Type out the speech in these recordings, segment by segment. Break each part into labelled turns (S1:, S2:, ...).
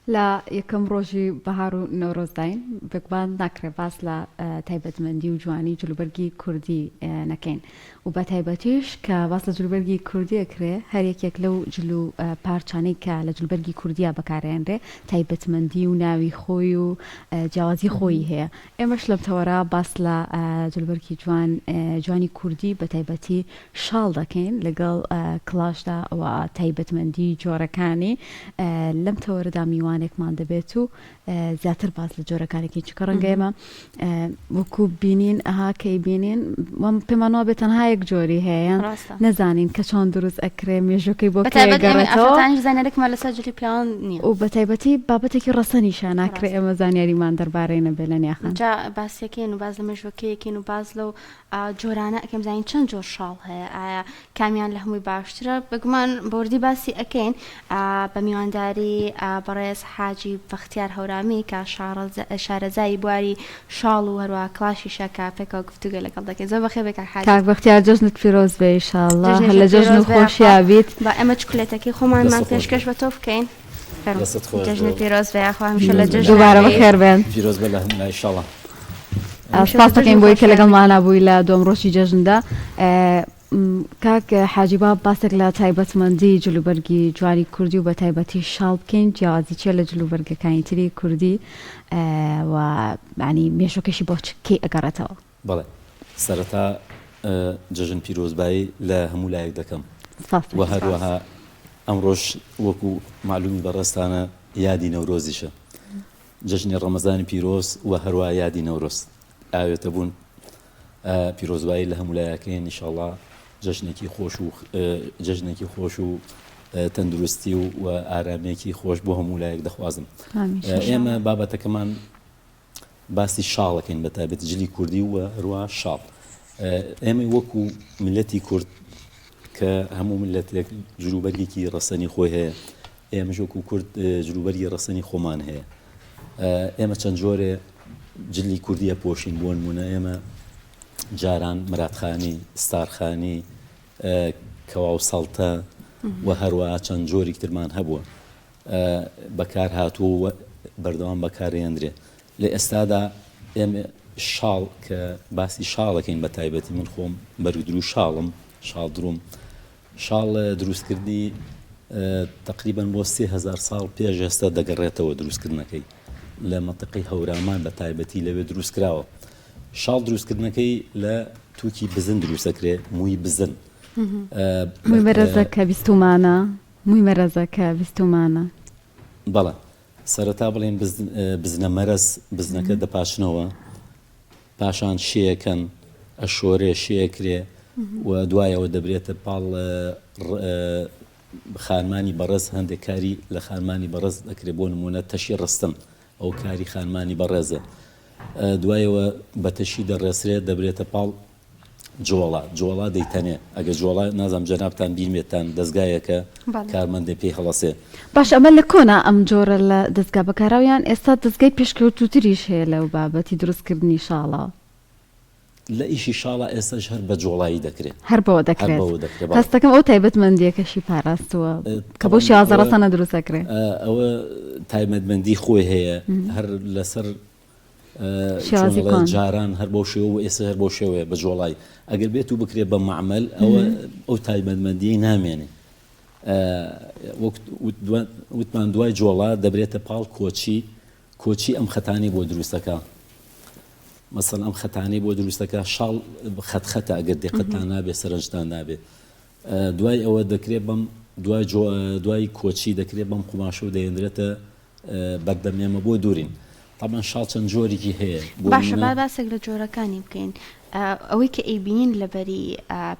S1: لا یەکەم ڕۆژی بەهار و نۆرۆزداین بگوان ناکرێ باس لە تایبەتمەندی و جوانی جلوبەرگی کوردی نەکەین و بە تایبەتیش کە باس لە جلوبەرگی کوردی ئەکرێ هەر یەکێک لەو جلو پارچانەی کە لە جلوبەرگی کوردیا بەکارێنرێ تایبەتمەندی و ناوی خۆی و جیاوازی خۆی هەیە. ئێمەش لەم تەوەرە باس لە جلوبەرگی جوانی کوردی بە تایبەتی شاڵ دەکەین لەگەڵ کلاشدا و تایبەتمەندی جۆرەکانی لەم تەوەرەدا میوانێکمان دەبێت و زیاتر باس لە جۆرەکانێکی چکە ڕەنگە ئێمە وەکو بینین ئەها کەی بینین پێمانەوە بێت تەنها یەک جۆری هەیە نەزانین کە چۆن دروست ئەکرێ مێژوەکەی بۆ گەڕێتەوە
S2: زانێرێکمان لەسەر جلی پیاوان نییە
S1: و بە تایبەتی بابەتێکی ڕەسەنیشە ناکرێ ئێمە زانیاریمان دەربارەی نەبێ لە نیاخان
S2: جا باسیەکەین و باز لە مێژوەکەیەکین و باز لەو جۆرانە ئەکەم زانین چەند جۆر شاڵ هەیە ئایا کامیان لە هەمووی باشترە بگومان بۆردی باسی ئەەکەین بە میوانداری بەڕێز حاجی بەختیار هەورامی کە شارەزایی بواری شاڵ و هەروە کلاشی شەکە پێکەوە گفتوگە لەگەڵ دەکەین زۆر بەخێر بێک
S1: کاک بەختیار جەژنت پیرۆز بێ ئینشاءالله هەر لە جەژن و خۆشیاویت
S2: بە ئەمە چکولێتەکەی خۆمانمان پێشکەش بە تۆ بکەین جەژن پیرۆز بێ خۆ هەمیشە لە جەژن
S1: دووبارە بەخێر بێن
S3: پیرۆز بێ لە ئینشاءالله.
S1: سپاس دەکەین بۆی کە لەگەڵمان نابووی لە دۆمڕۆژی جەژندا. کاک حاجیبا باسێک لە تایبەتمەندی جلوبەرگی جوانی کوردی و بە تایبەتی شاڵ بکەین جیاوازی چیە لە جلوبەرگەکانی تری کوردی و ینی مێژوەکەشی بۆ کێ ئەگەڕێتەوە؟
S3: بەڵێ سەرەتا جەژن پیرۆزبایی لە هەموو لایەک دەکەم و هەروەها ئەمڕۆژ وەکو معلومی بەڕێستانە یادی نەورۆزیشە جەژنی ڕەمەزانی پیرۆز و هەروە یادی نەورۆز ئاوێتە بوون پیرۆزبایی لە هەموو لایەکەین ئینشاءالله جەژنێکی خۆش و تەندروستی و ئارامێکی خۆش بۆ هەموو لایەک دەخوازم. ئێمە بابەتەکەمان باسی شاڵەکەین بە تایبەتی جلی کوردی و هەروە شاڵ. ئێمە وەکو ملەتی کورد کە هەموو ملەتێک جلوبەرگێکی ڕەسەنی خۆی هەیە ئێمەش وەکو کورد جلوبەرگی ڕەسەنی خۆمان هەیە. ئێمە چەند جۆرێ جلی کوردیە پۆشین بۆ نمونە ئێمە جاران مراتخانی ستارخانی کەواو سەڵتە و هەروە چەند جۆری ترمان هەبووە بەکار هاتووە بەردەوام بەکارهێنرێ. لە ئێستادا ئێمە شاڵ کە باسی شاڵەکەین بە تایبەتی من خۆم بەرگدرو شاڵم شاڵ دروم شاڵ دروستکردنی تقریبا بۆ 3000 ساڵ پێش ئێستا دەگەڕێتەوە دروستکردنەکەی لە مەنتیقەی هەورامان بە تایبەتی لەوێ دروستکراوە. شاڵ دروستکردنەکەی لە تووکی بزن دروستەکرێ مووی بزن
S1: مووی مەرەزەکە بیستومانە مووی مەرەزەکە بیستومانە.
S3: بەڵێ سەرەتا بڵێن بزنە مەرەز بزنەکە دەپاشنەوە پاشان شێەکەن ئەشۆرێ شێکرێ و دوایەوە دەبرێتە پاڵ خانمانی بەڕێز هەندێک کاری لە خانمانی بەڕێز دەکرێت بۆ نمونە تەشی ڕستم ئەو کاری خانمانی بەڕێزە دوایەوە بە تەشی دەڕێسرێت دەبرێتە پاڵ جۆڵا دەیتەنێ ئەگە جۆڵا نازام جەنابتان بیرمێتان دەستگایەکە کارمەندێ پێی هەڵەسێ.
S1: باش ئەمە لە کۆنا ئەم جۆرە لە دەستگا بەکاراویان ئێستا دەستگای پێشکەوتوتریش هەیە لەو بابەتی دروستکردنی شاڵە
S3: لە ئیشی شاڵە ئێستاش هەر بە جۆڵایی دەکرێت
S1: هەر بەوە دەکرێت. هەستەکەم ئەو تایبەتمەندیەکەشی پاراستووە کە بۆ شێوازە ڕەسەنە دروست دەکرێت.
S3: ئەوە تایبەتمەندی خۆی هەیە هەر لەسەر جاران هەر بۆ شێوە و ئێستا هەر بۆ شێوەیە بە جۆڵایی ئەگەر بێت و بکرێت بە معمەل ئەوە ئەو تایبەتمەندیی نامێنێ. وتمان دوای جۆڵا دەبرێتە پاڵ کۆچی ئەم خەتانی بۆ دروستەکە مەسەڵەن ئەم خەتانی بۆ دروستەکە شاڵ خەتخەتە ئەگەر دقتان نابێ سەرنجتان نابێ دوای ئەوە دەکرێت بەم دوای کۆچی دەکرێت بەم قوماشە و دەهێنرێتە بەردەمێمە بۆ دوورین. طبعا شاڵ چەند جۆرێکی هەیە.
S2: باشە باسێک لە جۆرەکانی بکەین ئەوەی کە ئەیبینین لەبەری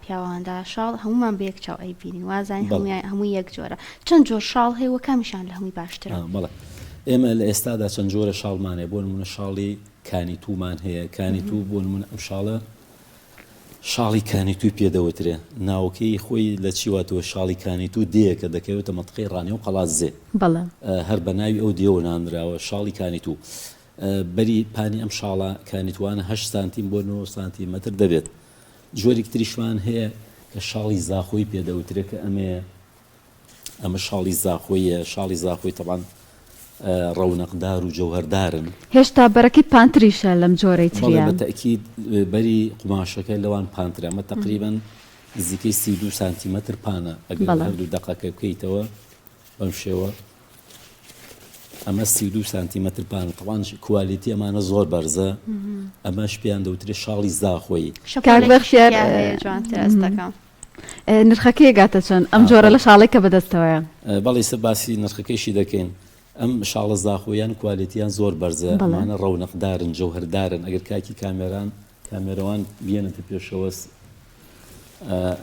S2: پیاواندا شاڵ هەمومان بە یەک چاو ئەیبینین وازانی هەمووی یەک جۆرە چەند جۆر شاڵ هەیە و کامیشان لە هەمووی باشترە؟
S3: بەڵێ ئێمە لە ئێستادا چەند جۆرە شاڵمانێ بۆ نمونە شاڵی کانیتومان هەیە کانیتو بۆ نمونە ئەم شاڵە شاڵی کانیتوی پێدەوترێ ناوکەی خۆی لە چیواتەوە شاڵی کانیتو دەیەکە دەکەوێتە مەنتیقەی ڕانێ و قەڵازێ هەر بە ناوی ئەو دێوە نانراوە شاڵی کانیتو بەری پانی ئەم شاڵە کانیتوانە 8 سانتیم بۆ 9 سانتیمەتر دەبێت. جۆرێک تریشمان هەیە کە شاڵی زاخۆی پێدەوترێت کە ئەمە شاڵی زاخۆیە شاڵی زاخۆی تەبان ڕەونەقدار و جەوهەردارن
S1: هێشتا بەرەکەی پانتریشە لەم جۆرەی
S3: بەڵێ
S1: تریان
S3: بەتەکید بەری قماشەکە لەوان پانترە ئەمە تقریبان نزیکەی 32 سانتیمەتر پانە ئەگەر
S1: بەڵێ.
S3: هەردوو دەقەکە بکەیتەوە بەم شێوە ئەمە 32 سانتیمەتر پانە طبعاً کوالیتی ئەمانە زۆر بەرزە ئەمەش پێیان دەوترێت شاڵی زاخۆیی
S1: کاکبەخشیار،
S2: جوانتر ئەستەکەم
S1: نرخەکەی گاتە چەند ئەم جۆرە لە شاڵێک کە بەدەستەوەیە
S3: بەڵێ سە باسی نرخەکەیشی دەکەین ئەم شاڵە زاخۆیان کوالیتیان زۆر بەرزە
S1: بەڵێ.
S3: ئەمانە ڕەونەقدارن جەوهەردارن ئەگەر کاکی کامێرەوان بێنێتە پێشەوەس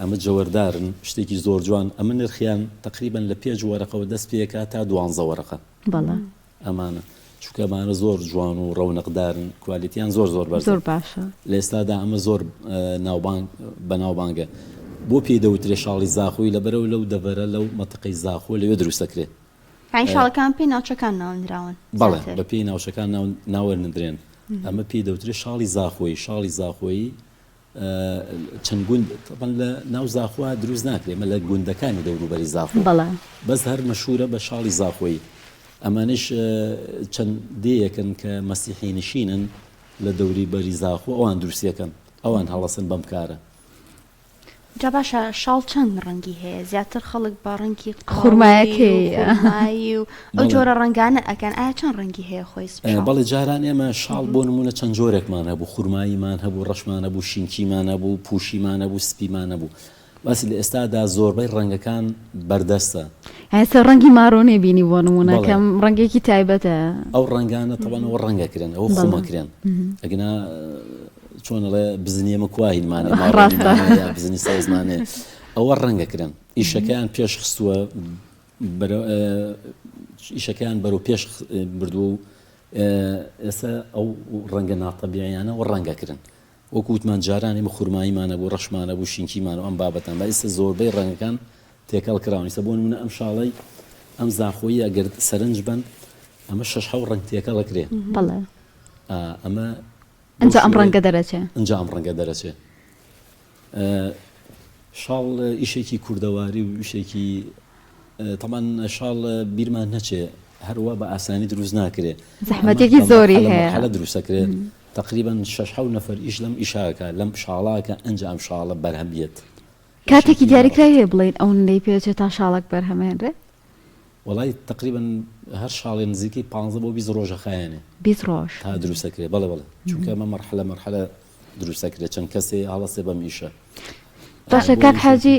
S3: ئەمە جەوەردارن شتێکی زۆر جوان ئەمە نرخیان تقریبا لە 5 وەرەقەوە دەست پێکات تا 12 وەرەقە
S1: بەڵێ
S3: ئەمانە چونکە ئەمانە زۆر جوان و ڕەونەقدارن کوالیتیان زۆر بەرزە
S1: زۆر باشە
S3: لە ئێستادا ئەمە زۆر بەناوبانگە بۆ پێی دەوترێ شاڵی زاخۆی لەبەرەوە لەو دەبەرە لەو مەتەقەی زاخۆ لەوێ دروستەکرێت
S2: شاڵەکان پێی ناوچەکان ناونراون
S3: بەڵێ بە پێی ناوچەکان ناوەرنندرێن ئەمە پێی دەوترێت شاڵی زاخۆی چەند گوند لە ناو زاخوا دروست ناکرێت مە لە گوندەکانی دەوروبەری زاخۆ
S1: بەڵێ
S3: بەس هەر مەشهورە بە شاڵی زاخۆی ئەمانش چەند دەیەکن کە مەسیحی نشینن لە دەوری بەری زاخۆ ئەوان دروستیەکەن ئەوان هەڵەسن بەم کارە
S2: جا باشە شاڵ چەند ڕەنگی هەیە زیاتر خەڵک بە ڕەنگی
S1: خوڕمایەکەی
S2: و ئەو جۆرە ڕەنگانە ئەکەن ئایا چەند ڕەنگی هەیە خۆی
S3: بەڵێ جاران ئێمە شاڵ بۆ نمونە چەند جۆرێکمان هەبوو خوڕماییمان هەبوو ڕەشمان هەبوو شینکیمان هەبوو پوشیمان هەبوو سپیمان هەبوو باسی لە ئێستادا زۆربەی ڕەنگەکان بەردەستە
S1: هەستا ڕەنگی مارۆنێ بینی بۆ نمونە کەم ڕەنگێکی تایبەتە
S3: ئەو ڕەنگانە تەوانەوە ڕەنگەکردن ئەو خۆمەکرێن ئەگنا چۆنەڵێ بزنیێمە کوواهینمانێ بزنی سەوزمانێ ئەوە ڕەنگەکردن ئیشەکەیان پێش خستووە ئیشەکەیان بەرەو پێش بردووە و ئێستا ئەو ڕەنگە ناتەبیعیانە و ڕەنگەکردن وەکووتمان جارانی خوورماییمانە بوو ڕەشمانە بوو شینکیمانە ئەم بابەتان بە ئێستا زۆربەی ڕەنگەکان تێکەڵ کراونی سە بۆ نمونە ئەم شاڵەی ئەم زاخۆیی ئەگەر سەرنج بن ئەمە 6 ڕەنگ تێکەڵەکرێ
S1: بەڵێ
S3: ئەمە
S1: ئەنج ئەم ڕەنگە دەرەچێ
S3: ئەنج ئەم ڕەنگە دەرەچێ شاڵ ئیشێکی کوردەواری و وشێکی تەمان شاڵ بیرمان نەچێ هەروە بە ئاسانی دروست ناکرێ
S1: زەحمەتێکی زۆری هەیە
S3: دروستەکرێت تقریبا 6 نەفەر ئیش لەم ئیشاکە لەم شاڵاکە ئەنج ئەم شاڵە بەرهەمبێت
S1: کاتێکی دیاریکرای هەیە بڵێن ئەو نەی پێچێت تا شاڵک بەرهەمێنرێ
S3: وڵی تقریبا هەر شاڵێ نزیکەی 15 بۆ 20 ڕۆژە خایەنێ
S1: 20 ڕۆژ
S3: تا دروستەکرێت بەڵێ چونکە ئەمە مەرحلە دروستەکرێت چەند کەسێ هەڵەسێ بەم ئیشە
S1: باشە کاک حاجی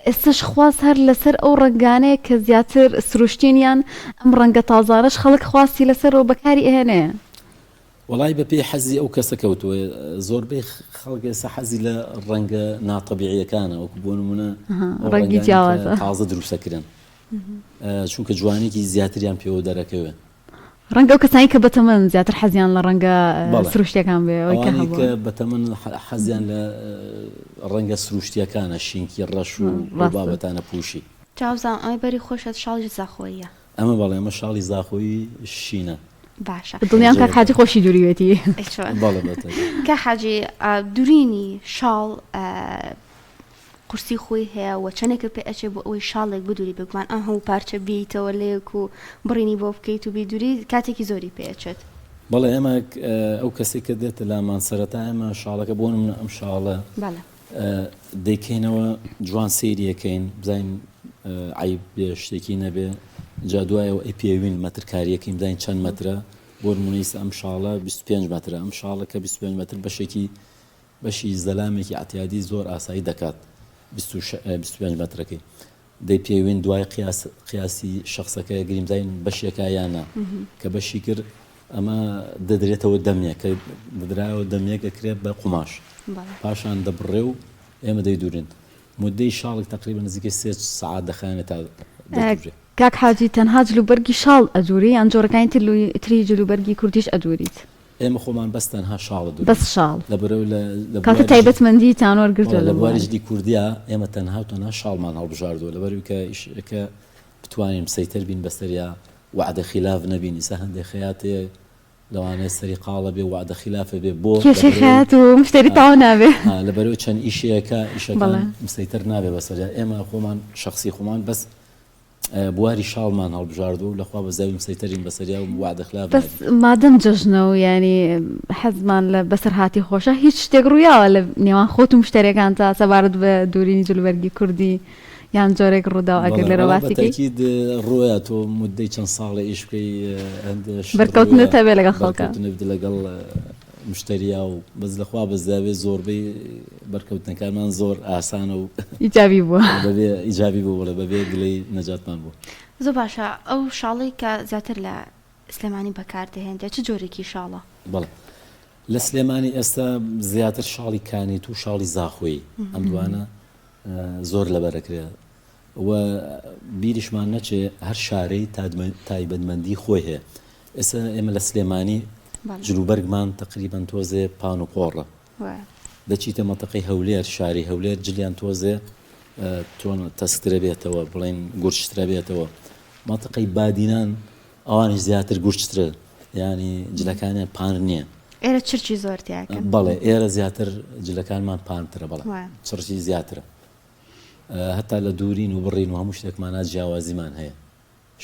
S1: ئێستش خواست هەر لەسەر ئەو ڕنگانەیە کە زیاتر سروشتینیان ئەم ڕەنگە تازانش خەڵک خواستی لەسەرەوە بەکاری ئێنێ
S3: وڵی بە پێی حەزی ئەو کەسە کەوتووە زۆربەی خەڵگەسە حەزی لە ڕەنگە ناتەبیعیەکانە وەکو بۆ نمونە
S1: ڕەنگی جیاوازە
S3: تازە دروستەکردن چونکە جوانێکی زیاتریان پێوە دەرەکەوێ
S1: ڕەنگە ئەو کەسانی کە بەتەمەن زیاتر حەزیان لە ڕەنگە سروشتەکان بێ ئەوەی
S3: کە بەتەمەن حەزیان لە ڕەنگە سروشتیەکانە شینکی ڕەش و بابەتانە پوشی
S2: چاوزان ئەوی بەری خۆشت شاڵی زاخۆیە
S3: ئەمە بەڵێ ئەمە شاڵی زاخۆیی شینە
S2: باشە
S1: دڵیان کاک حاجی خۆشی دووریوێتی
S2: کە حاجی دوورینی شاڵ قورسی خۆی هەیە و چەندێکە پێ ئەچێ بۆ ئەوەی شاڵێک بدووری بگومان ئەم هەموو پارچە بیتەوە لێک و بڕینی بۆ بکەیت و بیدووری کاتێکی زۆری پێچێت
S3: بەڵێ ئێمە ئەو کەسێک کە دێتە لامان سەرەتا ئێمە شاڵەکە بۆ نمونە ئەم شاڵە دەیکەینەوە جوان سەیریەکەین بزانین عیب بێ شتێکی نەبێ جا دوایەوە ئەی پێوین مەترکاریەکەی بداین چەند مەترە بۆ نمونەی ئەم شاڵە 25 مەترە ئەم شاڵەکە 25 مەتر بەشی زەلامێکی ئەتیادی زۆر ئاسایی دەکات 25 مەترەکەی دەی پێوین دوای قیاسی شخصەکە گریم داین بەشێکە یانە کە بەشی کرد ئەمە دەدرێتەوە دەمێک کە دەدرایەوە دەمێکە کرێت بە قوماش پاشان دەبڕێ و ئێمە دەیدورین مدەی شاڵێک تقریبا نزیکەی 3 ساعات دەخایێنێت تا دەدورێت
S1: کاک حاجی تەنها جلوبەرگی شاڵ ئەدووری یان جۆرەکانی تری جلوبەرگی کوردیش ئەدووریت
S3: ئێمە خۆمان بەس تەنها شاڵ
S1: بەس شاڵ
S3: لەبەرەوە
S1: کاتە تایبەتمەندی تان وەرگرتووە
S3: لە بوارجلی کوردیا ئێمە تەنها و تەنها شاڵمان هەڵبژاردووە لەبەرەوەی کە ئیشەکە بتوانین سەیتر بین بەسەریا وعدە خلاف نەبین ئیسا هەندێک خەیاتێ لەوانەیە سەری قاڵە بێ وعدە خلافە بێ بۆ
S1: کێشەی خەیات و مشتری تاوا نابێ
S3: لەبەرەوەی چەند ئیشەکە ئیشەکان مسەیتر نابێ بەسەریا ئێمە خۆمان شخصی خۆمان بەس بواری شاڵمان هەڵبژاردو و لەخوا بە زەویم سەیتەرین بەسەریا و وعدە خلاف
S1: بەس مادەم جەژنەوە ینی حەزمان لە بەسەرهاتی خۆشە هیچ شتێک ڕوویاوە لە نێوان خۆت و مشتریەکان تا سەبارەت بە دوورینی جلوبەرگی کوردی یان جۆرێک ڕووداوە ئەگەر لێرە باسی
S3: بەتاکید ڕۆیە تۆ مدەی چەند ساڵە ئیش بکەی
S1: بەرکەوتنت هەبێ لەگەڵ خەڵکە
S3: لەگەڵ مشتریا و بەس لەخوا بەزاوێ زۆربەی بەرکەوتنەکانمان زۆر ئاسانە و
S1: ئیجابی بووە
S3: بەبێ ئیجابی بوو بەڵێ بەبێ گلەی نەجاتمان بوو.
S2: زۆر باشە ئەو شاڵی کە زیاتر لە سلێمانی بەکاردەهێنرێت چ جۆرێکی شاڵە؟
S3: بەڵێ لە سلێمانی ئێستا زیاتر شاڵی کانیت و شاڵی زاخۆی ئەم دوانە زۆر لەبەرەکرێ و بیریشمان نەچێ هەر شارەی تایبەتمەندی خۆی هەیە. ئێستا ئێمە لە سلێمانی جلوبەرگمان تقریبان تۆزێ پان و پۆڕە دەچیتە مەتەقەی هەولێر شاری هەولێر جلیان تۆزێ تۆن تەسکرە بێتەوە بڵێن گورچترە بێتەوە مەتەقەی بادینان ئەوانی زیاتر گورچترە ینی جلەکانیان پان نییە.
S2: ئێرە چرکی زۆرتیاکەن
S3: بەڵێ ئێرە زیاتر جلەکانمان پانترە بەڵێ چڕکی زیاترە هەتا لە دوورین و بڕین و هەموو شتێکمانە جیاوازیمان هەیە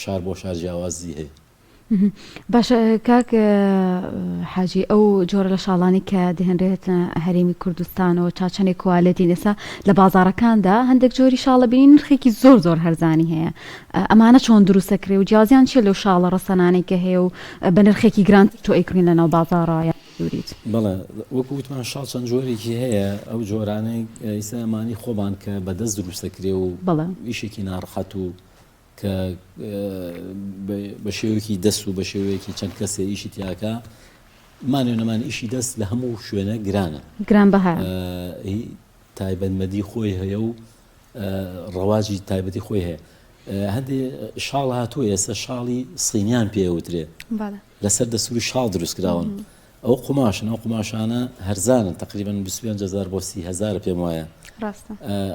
S3: شار بۆ شار جیاوازی هەیە.
S1: باشە کاک حاجی ئەو جۆرە لە شاڵانی کە دەهێنرێت هەرێمی کوردستانەوە چاچەنێک کوالەتی ئێستا لە بازارەکاندا هەندێک جۆری شاڵە بینین نرخێکی زۆر زۆر هەرزانی هەیە ئەمانە چۆن دروستەکرێ و جیازیان چیە لەو شاڵە ڕەسەنانێک کە هەیە و بە نرخێکی گرانت تۆ ئەیکڕین لەناو بازاڕە دووریت؟
S3: بەڵێ وەکو وتمان شاڵ چەند جۆرێکی هەیە ئەو جۆرانەی ئیسا ئەمانی خۆبان کە بەدەست دروستەکرێ و ئیشێکی ناڕەحەت و کە بە شێوەیەکی دەست و بە شێوەیەکی چەند کەسێ ئیشی تیاکە مانێنەمان ئیشی دەست لە هەموو شوێنە گرانە
S1: گرانبەها
S3: تایبەتمەندی خۆی هەیە و ڕەواجی تایبەتی خۆی هەیە. هەندێ شاڵ هاتووە ئێستا شاڵی سینیان پێوترێ لەسەر دەسووری شاڵ دروست کراون ئەو قماشن ئەو قماشانە هەرزانن تقریبا 25,000 بۆ 30,000 پێم وایە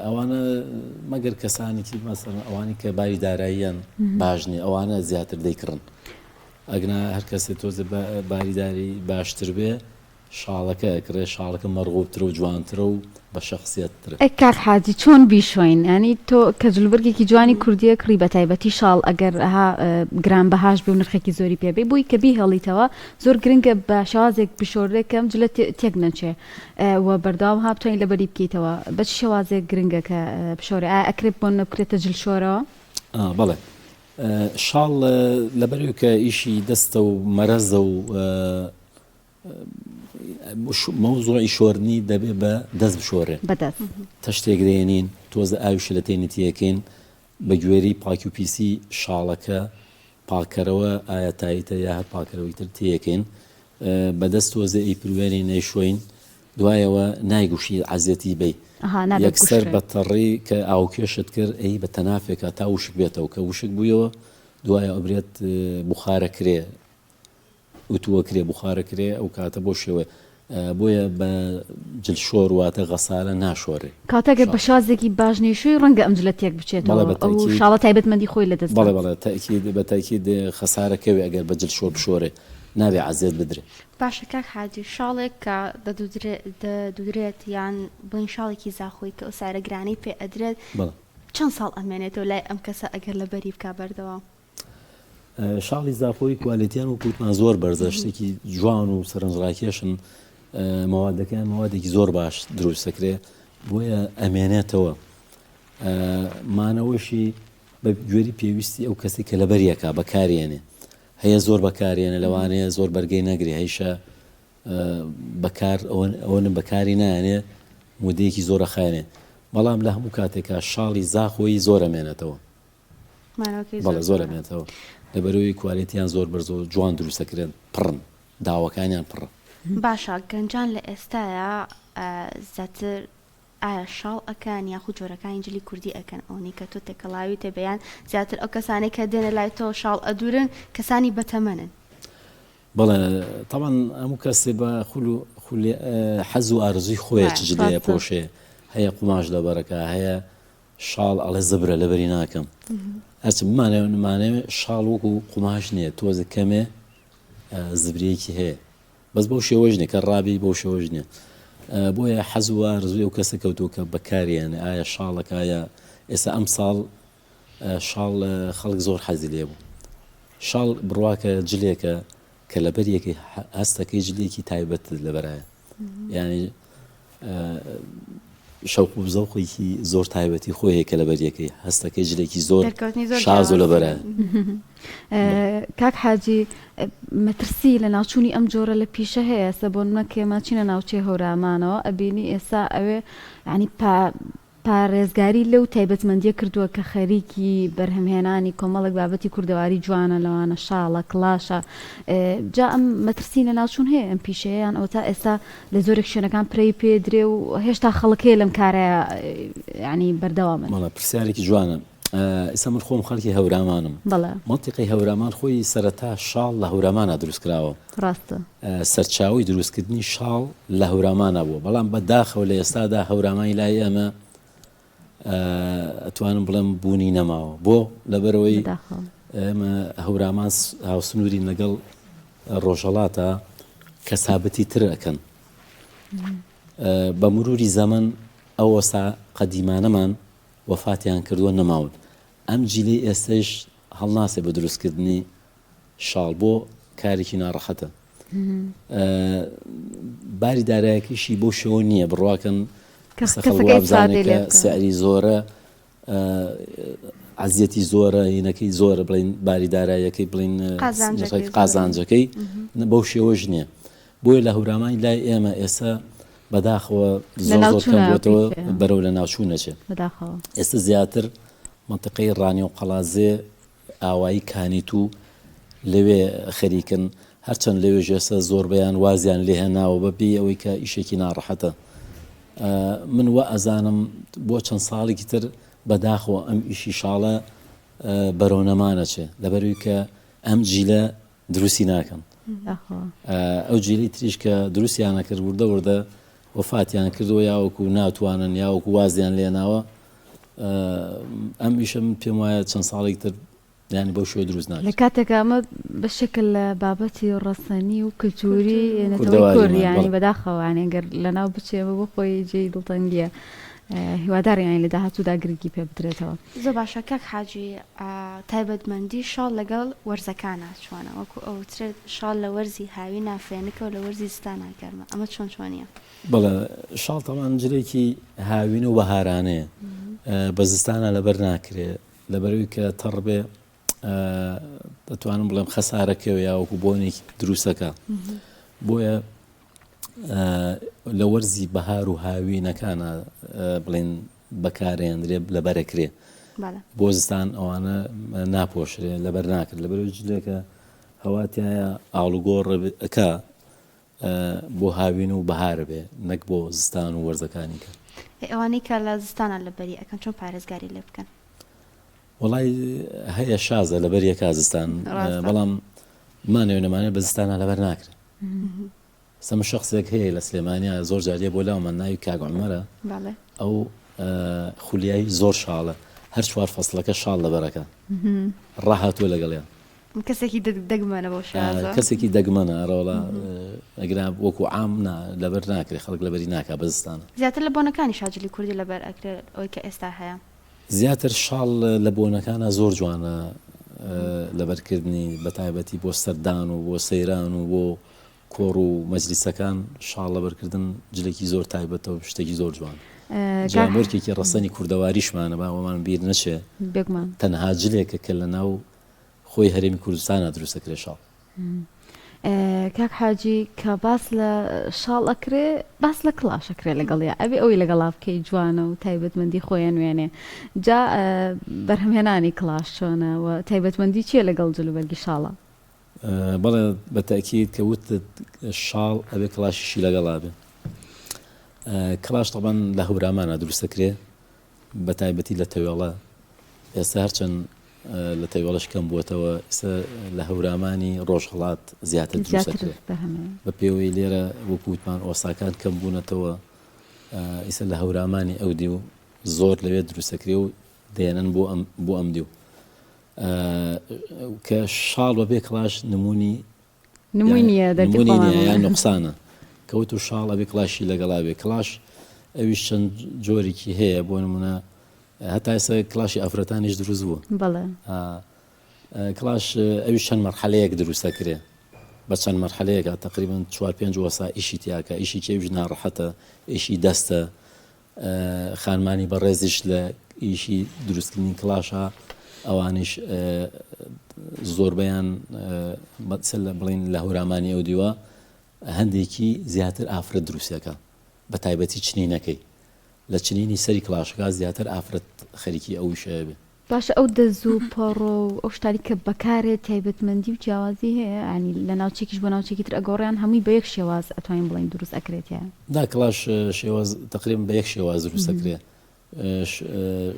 S3: ئەوانە مەگەر کەسانێکی مەسەڵەن ئەوانی کە باری داراییان باش نیە ئەوانە زیاتر دەیکڕن ئەگنا هەر کەسێ تۆزە باریداری باشتر بێ شاڵەکە ئەکرێ شاڵەکە مەرغوبترە و جوانترە و بە شەخصیەتترە.
S1: ئەی کاک حاجی چۆن بیشۆین ینی تۆ کە جلوبەرگێکی جوانی کوردیە کڕی بە تایبەتی شاڵ ئەگەر گران بەهاش بێ و نرخێکی زۆری پێبێ بووی کە بی هەڵیتەوە زۆر گرنگە بە شێوازێک بشۆرێکم جلە تێک نەچێ و بەرداوام هاتوین لە بەری بکەیتەوە بە چ شێوازێک گرنگە کە بشۆرێ ئەکرێت بۆ نەبکرێتە جلشۆرەوە؟
S3: بەڵێ شاڵ لەبەرەوەی کە ئیشی دەستە و مەرەزە و مەوزوعی شۆرنی دەبێ بە دەست بشۆرێ تەشتێک دێنین تۆزە ئاویش لە تێنیتیەکەین بە گوێری پاکی و پیسی شاڵەکە پاکەرەوە ئایا تایتە یا هەر پاکەرەوەی تر تێیەکەین بەدەست تۆزە ئیپروێنی نەیشۆین دوایەوە نایگوشی عەزیەتی بێ یەکسەر بە تەڕی کە ئاوکێشت کرد ئەی بە تەنافێکە تا وشک بێتەوە کە وشک بوویەوە دوایە ئەبرێت بخارەکرێ وتووەکرێ بخارەکرێ ئەو کاتە بۆ شێوە بۆیە بە جلشۆر واتە غەسالە ناشۆرێ
S1: کاتەگەر بە شازێکی باش نێشوی ڕەنگە ئەم جلە تێک بچێتەوە شاڵە تایبەتمەندی خۆی لە دەست
S3: بەڵێ تاکید بە تاکید خەسارەکەوێ ئەگەر بە جلشۆر بشۆرێ نابێ عەزیەت بدرێ.
S2: باشە کاک حاجی شاڵێک کە دەدودرێت یان بڵین شاڵێکی زاخۆی کە ئەوسارە گرانی پێ ئەدرێت چەند ساڵ ئەمێنێتەوە لای ئەم کەسە ئەگەر لە بەری بکا بەردەوام؟
S3: شاڵی زاخۆی کوالێتیان و کووتمان زۆر بەرزە شتێکی جوان و سەرنجڕاکێشن مەوادەکان مەوادێکی زۆر باش دروستەکرێ بۆیە ئەمێنێتەوە مانەوەشی بە گوێری پێویستی ئەو کەسی کە لە بەریەکە بەکارێنێ هەیە زۆر بەکارێنە لەوانەیە زۆر بەرگەی نەگری هەیشە بەکار ئەوەنە بەکاری نایانێ مودەیەکی زۆرە خایێنێ بەڵام لە هەموو کاتێکە شاڵی زاخۆی زۆر ئەمێنێتەوە بەڵێ زۆر ئەمێنێتەوە لەبەرەوەی کوالێتیان زۆر بەرز و جوان دروستەکرێن پڕن داوەکانیان پڕن.
S2: باشە گەنجان لە ئێستاە زیاتر ئایا شاڵ ئەکەن یاخود جۆرەکانی جلی کوردی ئەکەن ئەوەی کە تۆ تێکەڵاوی تێبیان زیاتر ئەو کەسانی کە دێنە لای تۆ شاڵ ئەدورن کەسانی بەتەمەنن؟
S3: بەڵێ تاوان هەموو کەسێ بە حەز و ئارزوی خۆیە چ جلەیە پۆشێ هەیە قوماش لەبەرەکە هەیە شاڵ ئەڵێ زبرە لەبەری ناکەم هەرچ بمانەوە نمانەوێ شاڵ وەکو قوماش نییە تۆزە کەمێ زبرەیەکی هەیە بەس بەو شێوەژ نیە کە ڕابی بەو شێوەژ نیە بۆیە حەز و ئارزوی ئەو کەسە کەوتووە کە بەکارێنێ ئایا شاڵەکە ئایا ئێستا ئەم ساڵ شاڵ خەڵک زۆر حەزی لێ بوو شاڵ بڕواکە جلێکە کە لەبەریەکی هەستەکەی جلێکی تایبەت لەبەرایە یعنی شەوق و زەوقێکی زۆر تایبەتی خۆی هەیە کە لەبەریەکەی هەستەکەی جلێکی زۆر شاز و لەبەرایە
S1: کاک حاجی مەترسی لە ناوچوونی ئەم جۆرە لە پیشە هەیە سە بۆ نمە کێمە چینە ناوچێ هەورامانەوە ئەبینی ئێستا ئەوێ ینی پارێزگاری لەو تایبەتمەندیە کردووە کە خەریکی بەرهەمهێنانی کۆمەڵک بابەتی کوردەواری جوانە لەوانە شاڵە کڵاشە جا ئەم مەترسی لە ناوچوون هەیە ئەم پیشەیەیان ئەو تا ئێستا لە زۆرێک شوێنەکان پرەی پێدرێ و هێشتا خەڵکەیە لەم کارەیە ینی بەردەوامن
S3: مەڵە پرسیارێکی جوانە ئێستا من خۆم خەڵکی هەورامانم منتیقی هەورامان خۆی سەرەتا شاڵ لە هەورامانە دروست کراوە
S1: ڕاستە
S3: سەرچاوی دروستکردنی شاڵ لە هەورامانە بووە بەڵام بەداخەوە لە ئێستادا هەورامانی لای ئەمە ئەتوانم بڵێم بوونی نەماوە بۆ لەبەرەوەی ئێمە هەورامان هاوسنووری لەگەڵ ڕۆژهەڵاتە کەسابەتی تر ئەکەن بە مروری زەمن ئەوە قەدیمانەمان وەفاتیان کردووە نەماون ئەم جیلی ئێستش هەڵناسێ بە دروستکردنی شاڵ بۆ کارێکی ناڕەحەتە باری دارایەکیشی بۆ شەوە نییە بڕواکەن کەسەکە سعری زۆرە عزیەتی زۆرە هینەکەی زۆرە بڵین باری دارایەکەی بڵین قازانجەکەی بەو شێوەژ نییە بۆیە لە هەورامانی لای ئێمە ئێستا بەداخەوە زۆر کەمبووەوە بەرەو لە ناوچوو نەچێ ئێستا زیاتر منتقەی ڕانی و قەڵازێ ئاوایی کانیت و لەوێ خەریکن هەرچەند لەوێ ژێستا زۆر بەیان وازیان لێ هێناوە بەبێ ئەوەی کە ئیشێکی ناڕەحەتە من وە ئەزانم بۆ چەند ساڵێکی تر بەداخەوە ئەم ئیشی شاڵە بەرەونەمانەچێ لەبەروی کە ئەم جیلە دروستی ناکەن ئەو جیلی تریش کە دروستیانە کرد وردە وردە وەفاتیان کردووە یاوەکو ناتوانن یاوەکو وازیان لێناوە ئەم ئیشە من پێم وایە چەند ساڵێکی تر یانی بەو شوێ دروست ناکەن
S1: لە کاتێکە ئەمە بە شکل لە بابەتی ڕەسەنی و کلتوری نەتەوەی کوردیانی بەداخەوە ئەگەر لەناو بچێەوە بۆ خۆی جێی دڵتەنگیە هیواداریان لە داهاتوودا گرنگی پێ بدرێتەوە
S2: زۆر باشە کاک حاجی تایبەتمەندی شاڵ لەگەڵ وەرزەکانە چۆنە وەکو ئەو ترێت شاڵ لە وەرزی هاوی نافێنکە و لە وەرزی ستانە گەرمە ئەمە چۆن چۆنیە
S3: بەڵێ شاڵ تەمان جلێکی هاوین و بەهارانەیە بە زستانە لەبەر ناکرێ لەبەروی کە تەڕ بێ دەتوانم بڵێم خەسارەکەوە یاوەکو بۆنێکی دروستەکە بۆیە لە وەرزی بەهار و هاوینەکانە بڵێن بەکارێنرێ لەبەرەکرێ بۆ زستان ئەوانە ناپۆشرێ لەبەر ناکرد لەبەر جلێکە هەواتیایە ئاڵوگۆڕ ئەکا بۆ هاوین و بەهار بێ نەک بۆ زستان و وەرزەکانی کە
S2: ئەوانەی کە لە زستانە لەبەری ئەەکەن چۆن پارێزگاری لێ بکەن
S3: وڵای هەیە شازە لەبەر یەکا زستان بەڵام مانێونەمانێت بە زستانە لەبەر ناکرێت سەم شخصێک هەیە لە سلێمانیا زۆر جاریە بۆ لاومان ناوی کاگعمەرە ئەو خولیایی زۆر شاڵە هەر چوار فەسڵەکە شاڵ لەبەرەکە ڕاهاتووە لەگەڵیان
S2: کەسێکی دەگمەنە بۆ شازە
S3: کەسێکی دەگمەنە ئەڕۆڵە ئەگرا وەکو عام لەبەر ناکرێت خەڵک لەبەری ناکا بە زستانە
S2: زیاتر لە بۆنەکانی شاجلی کوردی لەبەر ئەکرێت ئەوەی کە ئێستا هەیە
S3: زیاتر شاڵ لە بۆنەکانە زۆر جوانە لەبەرکردنی بەتایبەتی بۆ سەردان و بۆ سەیران و بۆ کۆڕ و مەجلیسەکان شاڵ لەبەرکردن جلێکی زۆر تایبەتەوە شتێکی زۆر جوان جامۆرکێکی ڕەسەنی کوردەواریشمانە باوەمان بیر نەچێ تەنها جلێکە کە لە ناو خۆی هەرێمی کوردستانە دروستەکرێ شاڵ
S1: کاک حاجی کە باس لە شاڵ ئەکرێ باس لە کڵاشەکرێ لەگەڵیا ئەبێ ئەوی لەگەڵا بکەی جوانە و تایبەتمەندی خۆیان وێنێ جا بەرهەمهێنانی کڵاش چۆنە و تایبەتمەندی چیە لەگەڵ جلوبەرگی شاڵە
S3: بەڵێ بە تاکید کە وتت شاڵ ئەبێ کڵاشیشی لەگەڵا بێ کڵاش تەبەن لە هەورامانە دروستەکرێ بە تایبەتی لە تەوێڵە ئێستا هەرچەند لە تەوێڵەش کەم بووەتەوە ئێستا لە هەورامانی ڕۆژهەڵات زیاتر دروستەکرێ بە پێوەی لێرە وەکووتمان ئۆساکان کەم بوونەتەوە ئێستا لە هەورامانی ئەودی و زۆر لەوێ دروستەکرێ و دێنن بۆ ئەم دی و کە شاڵ بەبێ کڵاش نمونی یان نوقسانە کەوت و شاڵ ئەبێ کڵاشی لەگەڵا بێ کڵاش ئەویش چەند جۆرێکی هەیە بۆ نمونە هەتا ئێستا کلاشی ئافرەتانیش دروست بووە
S1: بەڵێ
S3: کلاش ئەویش چەند مەرحەلەیەک دروستە کرێ بە چەند مەرحەلەیەکە تقریبا 4-5 وەسا ئیشی تیاکە ئیشی کێویش ناڕەحەتە ئیشی دەستە خانمانی بەڕێزیش لە ئیشی دروستکردنی کلاشە ئەوانش زۆربەیان بڵین لە هەورامانی ئەو دیوە هەندێکی زیاتر ئافرەت دروستەکە بە تایبەتی چنینەکەی لە چنینی سەری کلاشەکە زیاتر ئافرەت خەریکی ئەو وشەیە بێ
S1: باشە ئەو دەزوو پەڕۆ و ئەو شتانی کە بەکارێت تایبەتمەندی و جیاوازی هەیە ینی لە ناوچێکیش بۆ ناوچێکی تر ئەگۆڕیان هەمووی بە یەک شێواز ئەتوانین بڵین دروست ئەکرێتە
S3: دا کلاش شێواز تقریبا بە یەک شێواز دروست ئەکرێ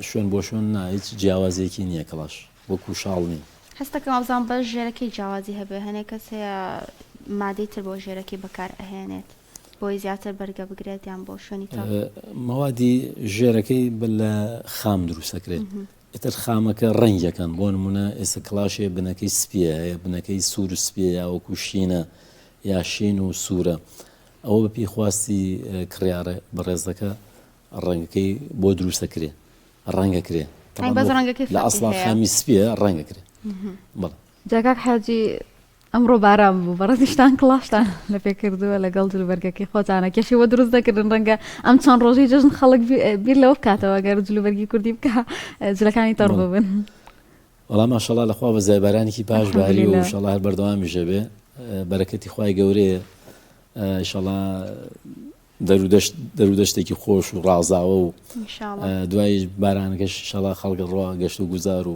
S3: شوێن بۆ شوێن هیچ جیاوازیەکی نییە کلاش وەکو شاڵ نیە
S2: هەستەکەم ئەوزان بەش ژێرەکەی جیاوازی هەبێ هەنێک کەس هەیە مادەی تر بۆ ژێرەکەی بەکار ئەهێنێت بۆی زیاتر بەرگە بگرێت یان بۆ شوێنی تا
S3: مەوادی ژێرەکەی لە خام دروست ئەکرێت ئێتر خامەکە ڕەنگەکەن بۆ نمونە ئێستا کلاشێ بنەکەی سپیە هەیە بنەکەی سوور و سپیە یا وەکو شینە یا شین و سوورە ئەوە بەپی خواستی کڕیارە بەڕێزەکە ڕەنگەکەی بۆ دروستەکرێ ڕەنگەکرێ لە ئەسڵا خامی سپیە ڕەنگەکرێ بەڵێ
S1: جاکاک حاجی ئەمڕۆ باران بوو بەڕێزیشتان کلاشتان لە پێکردووە لەگەڵ جلوبەرگەکەی خۆتانە کێشەوە دروست دەکردن ڕەنگە ئەم چەند ڕۆژەی جژن خەڵک بیر لەوە بکاتەوە گەر جلوبەرگی کوردی بکە جلەکانی تەڕ ببن
S3: وەڵام ماشەڵڵا لەخوا بە زایبارانێکی پاشباری و ئینشەڵڵا هەر بەردەوامیشە بێ بەرەکەتی خوای گەورەیە ئینشەڵڵا دەرودەشتێکی خۆش و ڕازاوە و دوای بارانەکەش ئینشەڵڵا خەڵک ڕوا گەشت و گوزار و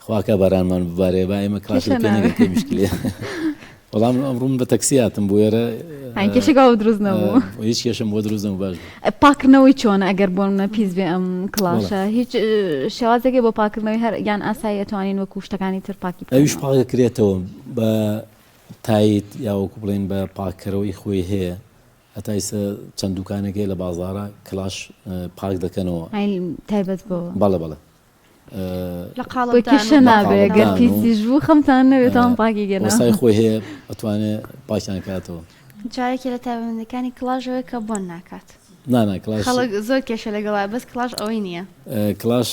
S3: خواکە بارانمان ببارێ با ئێمە کلاش پێ مشکلێ وەڵام ئەمڕۆم بە تەکسیاتم بۆ ئێرە
S1: کێشێکەوە دروست نەبوو
S3: هیچ کێشم بۆ دروست نەبوو باش
S1: پاکردنەوەی چۆن ئەگەر بۆ منە پیس بێ ئەم کلاشە هیچ شێوازێکی بۆ پاکردنەوەی هەر یان ئاسایی ئەتوانین وەکو شتەکانی تر پاکی
S3: ئەویش پاکەکرێتەوە بە تایت یا وەکو بڵێن بە پاککەرەوەی خۆی هەیە هەتا ئێستا چەند دوکانێکی لە بازاڕە کلاش پاک دەکەنەوە
S1: تایبەت بۆ
S3: بەڵێ بەڵێ
S2: لە قاڵکیشە
S1: نابێ گەر پیسیش بوو خەمتان نەوێتەوە پاکی گەنە
S3: وەسای خۆی هەیە ئەتوانێت پاکیان کاتەوە
S2: جارێکی لە تایبەتمەندەکانی کلاژەوەی کە بۆن ناکات
S3: کلاش
S2: خەڵک زۆر کێشە لەگەڵا بەس کلاش ئەوەی نییە
S3: کلاش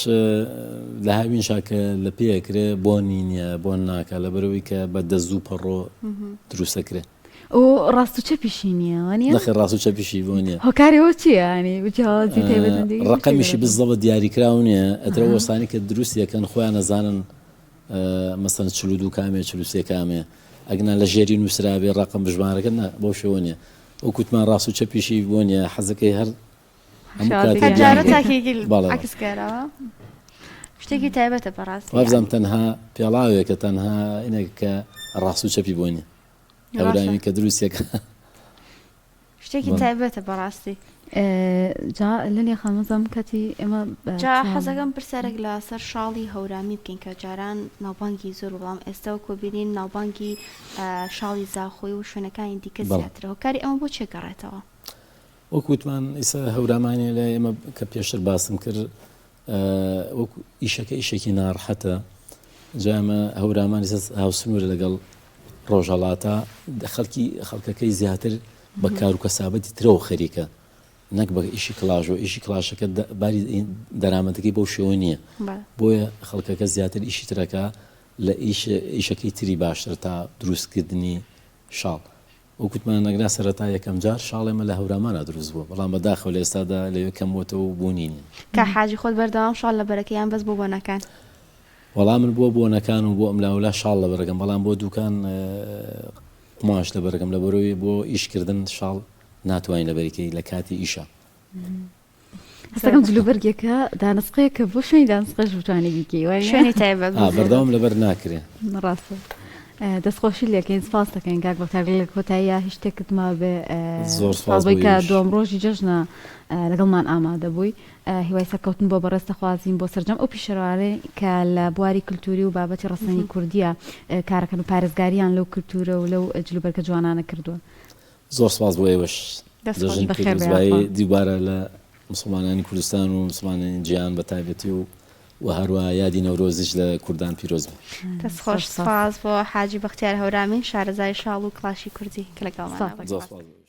S3: لە هاوین شاکە لە پێکرێ بۆنی نییە بۆن ناکە لە بەرەوەی کە بە دەزوو پەڕۆ دروستەکرێ
S1: و ڕاست و چەپیشی نییە
S3: نەخێ ڕاست و چەپیشی بۆ نییە
S1: هۆکاریەوە چییە ینی جیاوازی تایبەتمەندی
S3: ڕقەمیشی بزەوە دیاریکراو نییە ئەترە وەستانی کە دروست یەکەن خۆیان نەزانن مەسەن 42 کامێ 43 کامێ ئەگنا لە ژێری نووسرابێ ڕقم بژمارەکە بۆ شەوە نییە ئەو کوتمان ڕاست و چەپیشی بۆ نییە حەزەکەی هەر
S2: عکسکارەوە شتێکی تایبەتە بەڕاستی
S3: وابزانم تەنها پێڵاوێکە تەنها ئینێک کە ڕاست و چەپی بۆ نییە ئەورامی کە دروستێکە
S2: شتێکی تایبەتە بەڕاستی
S1: جا لەنێ خەمەزەم کەتی ئێمە
S2: جا حەزەکەم پرسیارێک لە سەر شاڵی هەورامی بکەین کە جاران ناوبانگی زۆر بەڵام ئێستا کۆبیرین ناوبانگی شاڵی زاخۆی و شوێنەکانی دیکە زیاترە هۆکاری ئەمە بۆ چێگەڕێتەوە
S3: وەکوتمان ئێستا هەورامانی لە ئێمە کە پێشتر باسم کرد وەکو ئیشەکە ئیشێکی ناڕەحەتە جامە هەورامانی هاوسنوورە لەگەڵ ڕۆژهەڵاتە خەڵکەکەی زیاتر بە کار و کەسابەتی ترەوە خەریکە نەک بە ئیشی کلاژەوە ئیشی کلاشەکە باری دەرامەتەکەی بەو شێوە نییە بۆیە خەڵکەکە زیاتر ئیشی ترەکە لە ئیشەکەی تری باشتر تا دروستکردنی شاڵ وەکوتمان نەگرا سەرەتا یەکەم جار شاڵێمە لە هەورامانە دروست بووە بەڵام بەداخەوە لە ئێستادا لەوێ کەموتەوە و بوونی نیە
S2: کە حاجی خۆت بەردەوام شاڵ لە بەرەکەیان بەس بۆ بۆنەکان
S3: وەڵام من بۆ بۆنەکان و بۆ ئەملاولا شاڵ لە بەرەکەم بەڵام بۆ دوکان قماش لە بەرەکەم لە بەرەوەی بۆ ئیشکردن شاڵ ناتوانین لە بەریکەی لە کاتی ئیشە
S1: هەستەکەم جلوبەرگێکە دانسقەیە کە بۆ شوێنی دانسقەش بتوانێت بیکەی
S2: شوێنی تایبەت
S3: بەردەوام لەبەر ناکرێ
S1: ڕاستە دەستخۆشی لەکەین سپاس دەکەین کاک بەختیار لە کۆتاییە هیچ شتێکت ما بێ
S3: زۆر سپاس بووی
S1: کە دووەم ڕۆژی جەژنە لەگەڵمان ئامادە بووی هیوای سەرکەوتن بۆ بەڕێستە خوازیین بۆ سەرجەم ئەو پیشەوارێ کە لە بواری کللتوری و بابەتی ڕستنی کوردیە کارەکەن و پارێزگاریان لەو کللتورە و لەو جلوبەرگە جوانانە کردووە
S3: زۆر سپاس بۆ ئێوەش دیوبارە لە مسلمانانی کوردستان و مسلمانانی جیهان بە تایبەتی و هەروە یادی نەورۆزیش لە کوردان پیرۆز بێ
S2: دەست خۆش سپاس بۆ حاجی بەختیار هەورامین شارەزای شاڵ و کلاشی کوردی کە لەگەڵمان